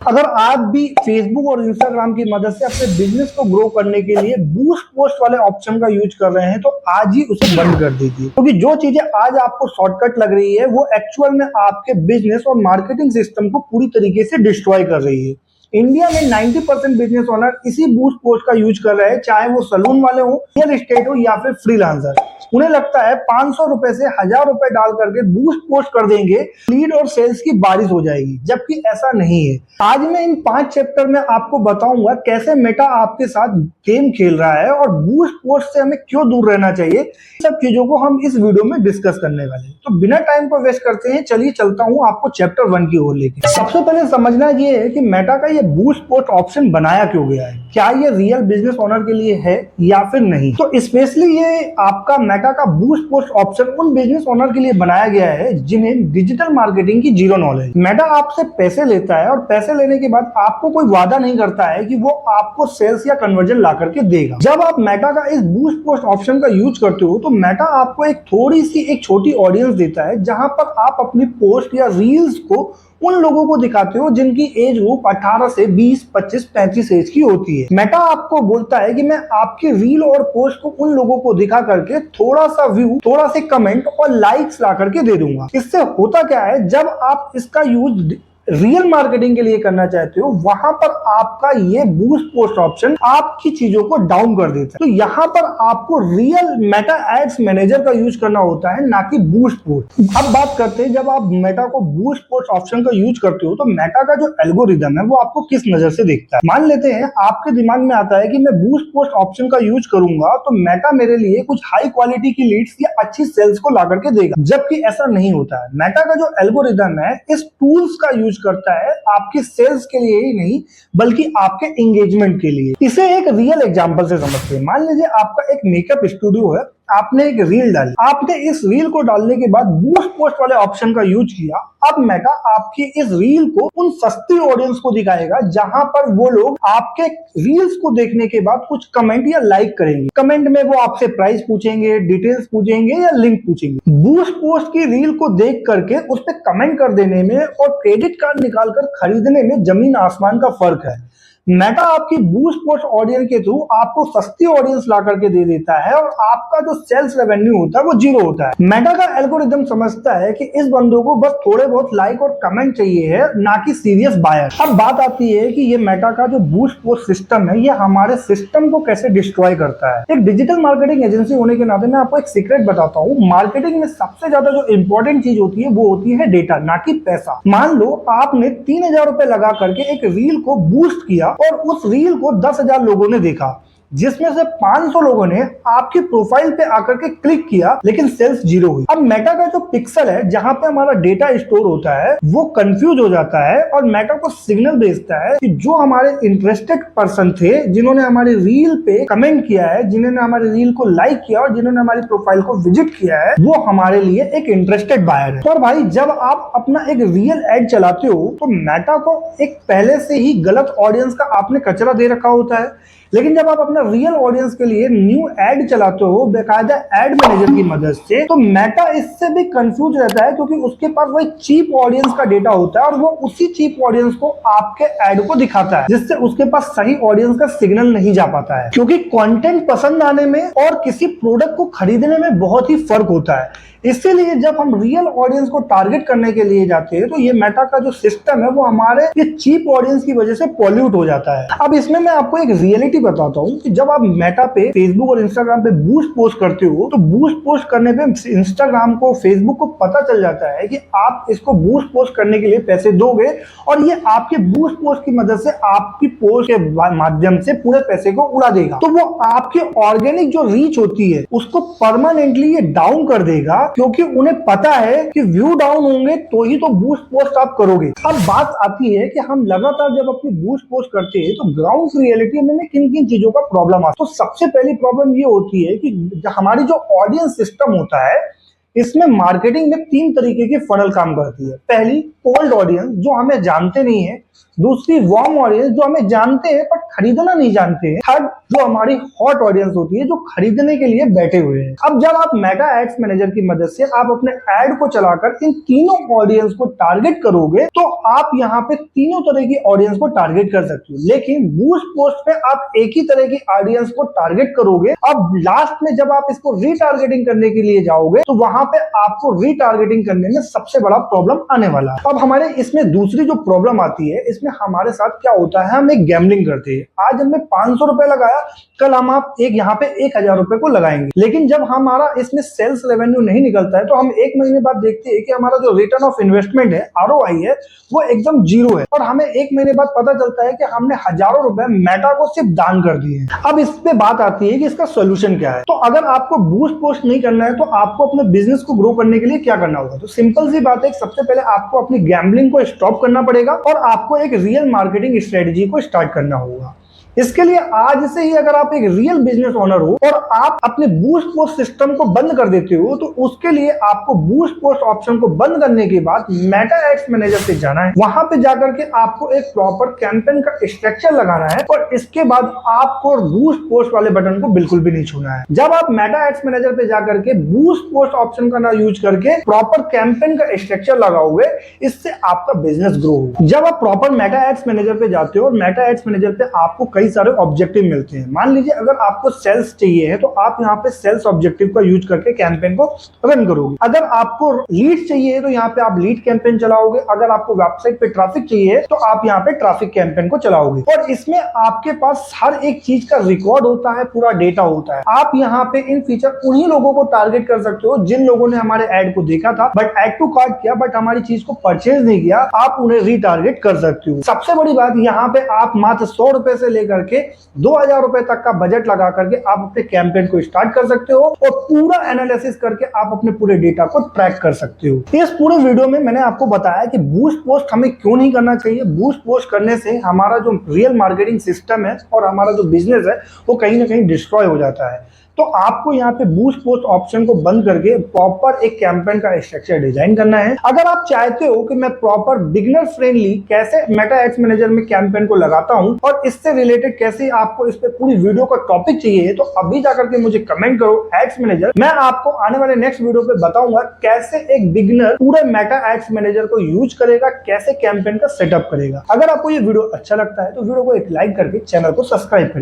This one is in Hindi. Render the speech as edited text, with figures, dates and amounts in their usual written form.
अगर आप भी फेसबुक और इंस्टाग्राम की मदद से अपने बिजनेस को ग्रो करने के लिए बूस्ट पोस्ट वाले ऑप्शन का यूज कर रहे हैं तो आज ही उसे बंद कर दीजिए, क्योंकि जो चीजें आज आपको शॉर्टकट लग रही है वो एक्चुअल में आपके बिजनेस और मार्केटिंग सिस्टम को पूरी तरीके से डिस्ट्रॉय कर रही है। इंडिया में 90% बिजनेस ओनर इसी बूस्ट पोस्ट का यूज कर रहे हैं, चाहे वो सलून वाले हो, रियल एस्टेट हो या फिर फ्रीलांसर। उन्हें लगता है 500 रुपए से 1000 रुपए डाल करके बूस्ट पोस्ट कर देंगे, लीड और सेल्स की बारिश हो जाएगी, जबकि ऐसा नहीं है। आज मैं इन 5 चैप्टर में आपको बताऊंगा कैसे मेटा आपके साथ गेम खेल रहा है और बूस्ट पोस्ट से हमें क्यों दूर रहना चाहिए। सब चीजों को हम इस वीडियो में डिस्कस करने वाले हैं। तो बिना टाइम को वेस्ट करते हैं, चलिए चलता हूं आपको चैप्टर 1 की ओर लेके। सबसे पहले समझना ये है कि मेटा का ये बूस्ट पोस्ट ऑप्शन बनाया क्यों गया है, क्या ये रियल बिजनेस ओनर के लिए है या फिर नहीं। तो स्पेशली ये आपका मेटा का बूस्ट पोस्ट ऑप्शन उन बिजनेस ओनर के लिए बनाया गया है जिन्हें डिजिटल मार्केटिंग की जीरो नॉलेज। मेटा आपसे पैसे लेता है और पैसे लेने के बाद आपको कोई वादा नहीं करता है कि वो आपको सेल्स या कन्वर्जन ला करके देगा। जब आप मेटा का इस बूस्ट पोस्ट ऑप्शन का यूज करते हो तो मेटा आपको एक छोटी ऑडियंस देता है, जहां पर आप अपनी पोस्ट या रील्स को उन लोगों को दिखाते हो जिनकी एज ग्रुप 18 से 20, 25, 35 एज की होती है। मेटा आपको बोलता है कि मैं आपके रील और पोस्ट को उन लोगों को दिखा करके थोड़ा सा व्यू, थोड़ा से कमेंट और लाइक्स ला करके दे दूंगा। इससे होता क्या है, जब आप इसका यूज रियल मार्केटिंग के लिए करना चाहते हो, वहां पर आपका ये बूस्ट पोस्ट ऑप्शन आपकी चीजों को डाउन कर देता है। तो यहाँ पर आपको रियल मेटा एड्स मैनेजर का यूज करना होता है, ना कि बूस्ट पोस्ट। अब बात करते हैं, जब आप मेटा को बूस्ट पोस्ट ऑप्शन का यूज करते हो तो मेटा का जो एल्गोरिदम है वो आपको किस नजर से देखता है। मान लेते हैं आपके दिमाग में आता है कि मैं बूस्ट पोस्ट ऑप्शन का यूज करूंगा तो मेटा मेरे लिए कुछ हाई क्वालिटी की लीड्स या अच्छी सेल्स को ला करके देगा, जबकि ऐसा नहीं होता है। मेटा का जो एल्गोरिदम है इस टूल्स का यूज करता है आपकी सेल्स के लिए ही नहीं, बल्कि आपके एंगेजमेंट के लिए। इसे एक रियल एग्जांपल से समझते हैं। मान लीजिए आपका एक मेकअप स्टूडियो है, आपने एक रील डाली, आपने इस रील को डालने के बाद बूस्ट पोस्ट वाले ऑप्शन का यूज किया। अब मेटा आपकी इस रील को उन सस्ती ऑडियंस को दिखाएगा जहां पर वो लोग आपके रील्स को देखने के बाद कुछ कमेंट या लाइक करेंगे। कमेंट में वो आपसे प्राइस पूछेंगे, डिटेल्स पूछेंगे या लिंक पूछेंगे। बूस्ट पोस्ट की रील को देख करके उस पर कमेंट कर देने में और क्रेडिट कार्ड निकालकर खरीदने में जमीन आसमान का फर्क है। मेटा आपकी बूस्ट पोस्ट ऑडियंस के थ्रू आपको सस्ती ऑडियंस ला करके दे देता है और आपका जो सेल्स रेवेन्यू होता है वो जीरो होता है। मेटा का एल्गोरिदम समझता है कि इस बंदों को बस थोड़े बहुत लाइक और कमेंट चाहिए है, ना कि सीरियस बायर। अब बात आती है कि ये मेटा का जो बूस्ट पोस्ट सिस्टम है ये हमारे सिस्टम को कैसे डिस्ट्रॉय करता है। एक डिजिटल मार्केटिंग एजेंसी होने के नाते मैं आपको एक सीक्रेट बताता हूँ। मार्केटिंग में सबसे ज्यादा जो इंपॉर्टेंट चीज होती है वो होती है डेटा, ना कि पैसा। मान लो आपने 3000 रुपए लगा करके एक रील को बूस्ट किया और उस रील को 10,000 लोगों ने देखा, जिसमें से 500 लोगों ने आपकी प्रोफाइल पे आकर के क्लिक किया, लेकिन सेल्स जीरो हुई। अब मेटा का जो पिक्सल है जहां पे हमारा डेटा स्टोर होता है वो कंफ्यूज हो जाता है और मेटा को सिग्नल भेजता है कि जो हमारे इंटरेस्टेड पर्सन थे, जिन्होंने हमारी रील पे कमेंट किया है, जिन्होंने हमारी रील को लाइक किया और जिन्होंने हमारी प्रोफाइल को विजिट किया है, वो हमारे लिए एक इंटरेस्टेड बायर है। और भाई जब आप अपना एक रियल एड चलाते हो तो मेटा को एक पहले से ही गलत ऑडियंस का आपने कचरा दे रखा होता है, लेकिन जब आप अपना रियल ऑडियंस के लिए न्यू एड चलाते हो बेकायदा एड मैनेजर की मदद से, तो मेटा इससे भी कंफ्यूज रहता है, क्योंकि उसके पास वही चीप ऑडियंस का डेटा होता है और वो उसी चीप ऑडियंस को आपके एड को दिखाता है, जिससे उसके पास सही ऑडियंस का सिग्नल नहीं जा पाता है। क्योंकि कंटेंट पसंद आने में और किसी प्रोडक्ट को खरीदने में बहुत ही फर्क होता है। इसीलिए जब हम रियल ऑडियंस को टारगेट करने के लिए जाते हैं तो ये मेटा का जो सिस्टम है वो हमारे ये चीप ऑडियंस की वजह से पॉल्यूट हो जाता है। अब इसमें मैं आपको एक रियलिटी बताता हूँ कि जब आप मेटा पे, फेसबुक और इंस्टाग्राम पे बूस्ट पोस्ट करते हो तो बूस्ट पोस्ट करने पे इंस्टाग्राम को, फेसबुक को पता चल जाता है कि आप इसको बूस्ट पोस्ट करने के लिए पैसे दोगे और ये आपके बूस्ट पोस्ट की मदद से आपकी पोस्ट के माध्यम से पूरे पैसे को उड़ा देगा। तो वो आपकी ऑर्गेनिक जो रीच होती है उसको परमानेंटली ये डाउन कर देगा, क्योंकि उन्हें पता है कि व्यू डाउन होंगे तो ही तो बूस्ट पोस्ट आप करोगे। अब बात आती है कि हम लगातार जब अपनी बूस्ट पोस्ट करते हैं तो ग्राउंड रियलिटी में किन किन चीजों का प्रॉब्लम आता है। तो सबसे पहली प्रॉब्लम ये होती है कि हमारी जो ऑडियंस सिस्टम होता है इसमें मार्केटिंग में 3 तरीके की फनल काम करती है। पहली, कोल्ड ऑडियंस जो हमें जानते नहीं है, दूसरी वार्म ऑडियंस जो हमें जानते हैं बट खरीदना नहीं जानते हैं, थर्ड जो हमारी हॉट ऑडियंस होती है जो खरीदने के लिए बैठे हुए हैं। अब जब आप मेटा एड्स मैनेजर की मदद से आप अपने एड को चलाकर इन तीनों ऑडियंस को टारगेट करोगे तो आप यहाँ पे तीनों तरह की ऑडियंस को टारगेट कर सकते हो। लेकिन बूस्ट पोस्ट पे आप एक ही तरह की ऑडियंस को टारगेट करोगे। अब लास्ट में जब आप इसको रीटारगेटिंग करने के लिए जाओगे तो वहां पे आपको रीटारगेटिंग करने में सबसे बड़ा प्रॉब्लम आने वाला है। अब हमारे इसमें दूसरी जो प्रॉब्लम आती है, इसमें हमारे साथ क्या होता है, हम एक गैम्बलिंग करते हैं। आज हमने 500 रुपए लगाया, कल हम आप एक यहाँ पे 1000 रुपए को लगाएंगे। लेकिन जब हमारा इसमें सेल्स रेवेन्यू नहीं निकलता है तो हम एक महीने बाद देखते हैं कि हमारा जो रिटर्न ऑफ इन्वेस्टमेंट है, आरओआई है, वो एकदम जीरो है। और हमें एक महीने बाद पता चलता है कि हमने हजारों रुपए मेटा को सिर्फ दान कर दिए हैं। अब इस पे बात आती है कि इसका सोल्यूशन क्या है। तो अगर आपको बूस्ट पोस्ट नहीं करना है तो आपको अपने बिजनेस को ग्रो करने के लिए क्या करना होगा। तो सिंपल सी बात है, सबसे पहले आपको अपनी गैम्बलिंग को स्टॉप करना पड़ेगा और आपको एक रियल मार्केटिंग स्ट्रेटजी को स्टार्ट करना होगा। इसके लिए आज से ही अगर आप एक रियल बिजनेस ओनर हो और आप अपने बूस्ट पोस्ट सिस्टम को बंद कर देते हो तो उसके लिए आपको बूस्ट पोस्ट ऑप्शन को बंद करने के बाद मेटा एड्स मैनेजर पे जाना है। वहां पे जाकर के आपको एक प्रॉपर कैंपेन का स्ट्रक्चर लगाना है और इसके बाद आपको बूस्ट पोस्ट वाले बटन को बिल्कुल भी नहीं छूना है। जब आप मेटा एड्स मैनेजर पे जाकर के बूस्ट पोस्ट ऑप्शन का ना यूज करके प्रॉपर कैंपेन का स्ट्रक्चर लगाओगे, इससे आपका बिजनेस ग्रो होगा। जब आप प्रॉपर मेटा एड्स मैनेजर पे जाते हो और मेटा एड्स मैनेजर पे आपको कई सारे ऑब्जेक्टिव मिलते हैं। मान लीजिए अगर आपको सेल्स चाहिए है तो आप यहाँ पे सेल्स ऑब्जेक्टिव का यूज करके कैंपेन को रन करोगे। अगर आपको लीड चाहिए है तो यहाँ पे आप लीड कैंपेन चलाओगे। अगर आपको वेबसाइट पे ट्रैफिक चाहिए है तो आप यहाँ पे ट्रैफिक कैंपेन को चलाओगे। और इसमें आपके पास हर एक चीज का रिकॉर्ड होता है, पूरा डेटा होता है। आप यहाँ पे इन फीचर उन्हीं लोगों को टारगेट कर सकते हो जिन लोगों ने हमारे एड को देखा था बट एड टू कार्ट किया बट हमारी चीज को परचेज नहीं किया, आप उन्हें रीटारगेट कर सकते हो। सबसे बड़ी बात यहाँ पे आप मात्र 100 रुपए से लेकर के 2000 रुपए तक का बजट लगा करके आप अपने कैंपेन को स्टार्ट कर सकते हो और पूरा एनालिसिस करके आप अपने पूरे डेटा को ट्रैक कर सकते हो। इस पूरे वीडियो में मैंने आपको बताया कि बूस्ट पोस्ट हमें क्यों नहीं करना चाहिए। बूस्ट पोस्ट करने से हमारा जो रियल मार्केटिंग सिस्टम है और हमारा जो बिजनेस है वो कहीं ना कहीं डिस्ट्रॉय हो जाता है। तो आपको यहाँ पे बूस्ट पोस्ट ऑप्शन को बंद करके प्रॉपर एक कैंपेन का स्ट्रक्चर डिजाइन करना है। अगर आप चाहते हो कि मैं प्रॉपर बिगिनर फ्रेंडली कैसे मेटा एड्स मैनेजर में कैंपेन को लगाता हूं और इससे रिलेटेड कैसे आपको इस पे पूरी वीडियो का टॉपिक चाहिए तो अभी जाकर के मुझे कमेंट करो एड्स मैनेजर। मैं आपको आने वाले नेक्स्ट वीडियो पे बताऊंगा कैसे एक बिगिनर पूरे मेटा एड्स मैनेजर को यूज करेगा, कैसे कैंपेन का सेटअप करेगा। अगर आपको ये वीडियो अच्छा लगता है तो वीडियो को एक लाइक करके चैनल को सब्सक्राइब करें।